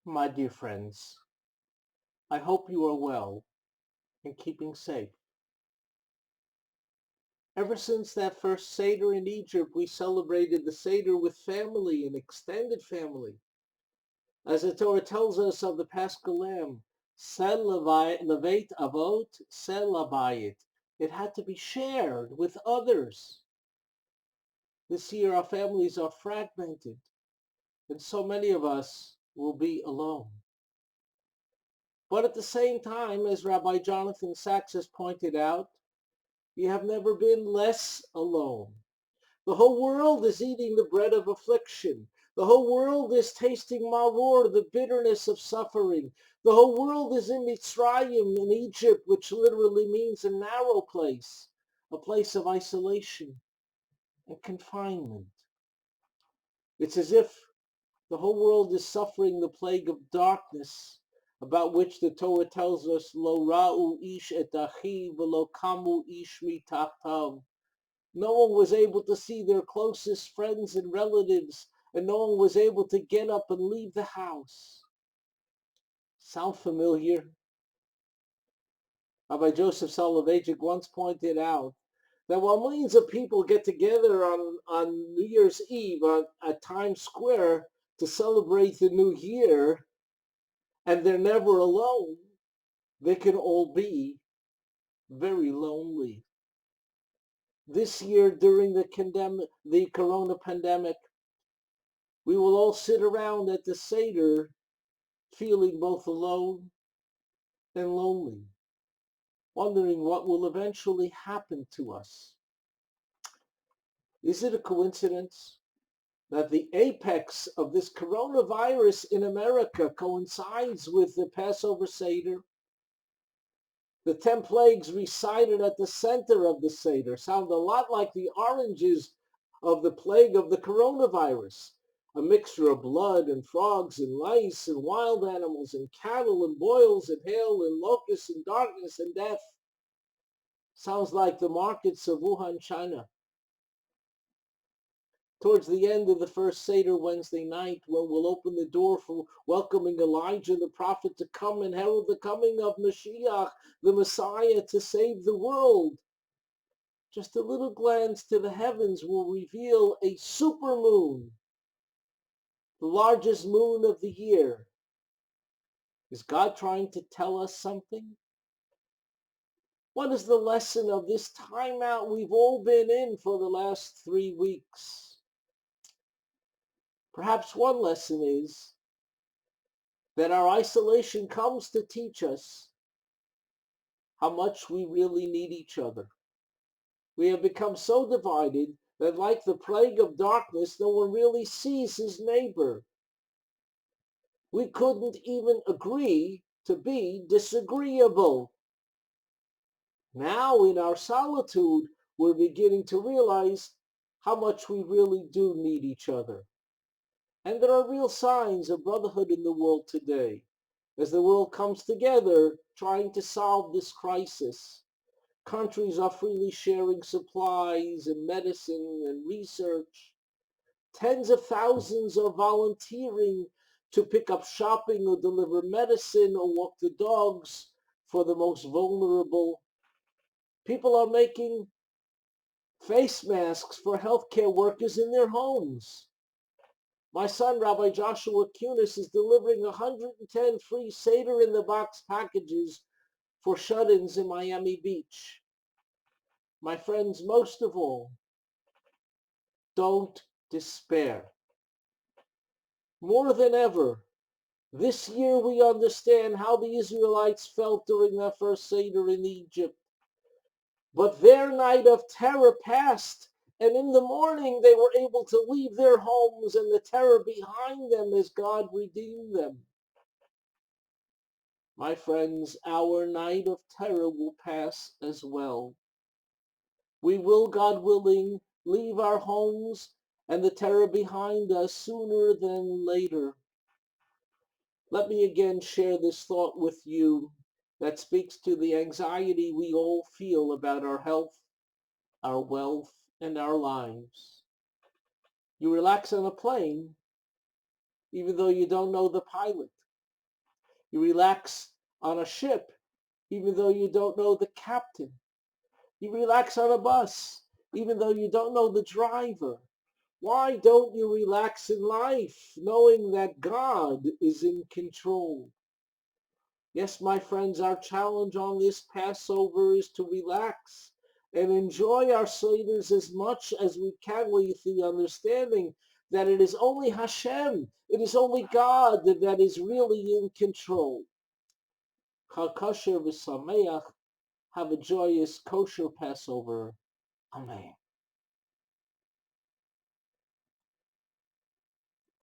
My dear friends, I hope you are well and keeping safe. Ever since that first Seder in Egypt, we celebrated the Seder with family and extended family. As the Torah tells us of the Paschal Lamb, Sel Leveit Avot, Sel Abayit. It had to be shared with others. This year our families are fragmented, and so many of us will be alone. But at the same time, as Rabbi Jonathan Sachs has pointed out, you have never been less alone. The whole world is eating the bread of affliction. The whole world is tasting maror, the bitterness of suffering. The whole world is in Mitzrayim, in Egypt, which literally means a narrow place, a place of isolation and confinement. It's as if the whole world is suffering the plague of darkness, about which the Torah tells us, Lo ra'u ish et achiv v'lo kamu ish mitachtav. No one was able to see their closest friends and relatives, and no one was able to get up and leave the house. Sound familiar? Rabbi Joseph Soloveitchik once pointed out that while millions of people get together on New Year's Eve at Times Square to celebrate the new year, and they're never alone, they can all be very lonely. This year, during the corona pandemic, we will all sit around at the Seder feeling both alone and lonely, wondering what will eventually happen to us. Is it a coincidence that the apex of this coronavirus in America coincides with the Passover Seder? The 10 plagues recited at the center of the Seder sound a lot like the oranges of the plague of the coronavirus. A mixture of blood and frogs and lice and wild animals and cattle and boils and hail and locusts and darkness and death. Sounds like the markets of Wuhan, China. Towards the end of the first Seder Wednesday night, when we'll open the door for welcoming Elijah the prophet to come and herald the coming of Mashiach, the Messiah, to save the world, just a little glance to the heavens will reveal a supermoon, the largest moon of the year. Is God trying to tell us something? What is the lesson of this timeout we've all been in for the last 3 weeks? Perhaps one lesson is that our isolation comes to teach us how much we really need each other. We have become so divided that, like the plague of darkness, no one really sees his neighbor. We couldn't even agree to be disagreeable. Now, in our solitude, we're beginning to realize how much we really do need each other. And there are real signs of brotherhood in the world today, as the world comes together trying to solve this crisis. Countries are freely sharing supplies and medicine and research. Tens of thousands are volunteering to pick up shopping or deliver medicine or walk the dogs for the most vulnerable. People are making face masks for healthcare workers in their homes. My son, Rabbi Joshua Kunis, is delivering 110 free Seder in the box packages for shut-ins in Miami Beach. My friends, most of all, don't despair. More than ever, this year we understand how the Israelites felt during their first Seder in Egypt. But their night of terror passed, and in the morning they were able to leave their homes and the terror behind them as God redeemed them. My friends, our night of terror will pass as well. We will, God willing, leave our homes and the terror behind us sooner than later. Let me again share this thought with you that speaks to the anxiety we all feel about our health, our wealth, and our lives. You relax on a plane, even though you don't know the pilot. You relax on a ship, even though you don't know the captain. You relax on a bus, even though you don't know the driver. Why don't you relax in life, knowing that God is in control? Yes, my friends, our challenge on this Passover is to relax and enjoy our Seders as much as we can with the understanding that it is only Hashem, it is only God that is really in control. Chag Kosher v'Sameach, have a joyous kosher Passover. Amen.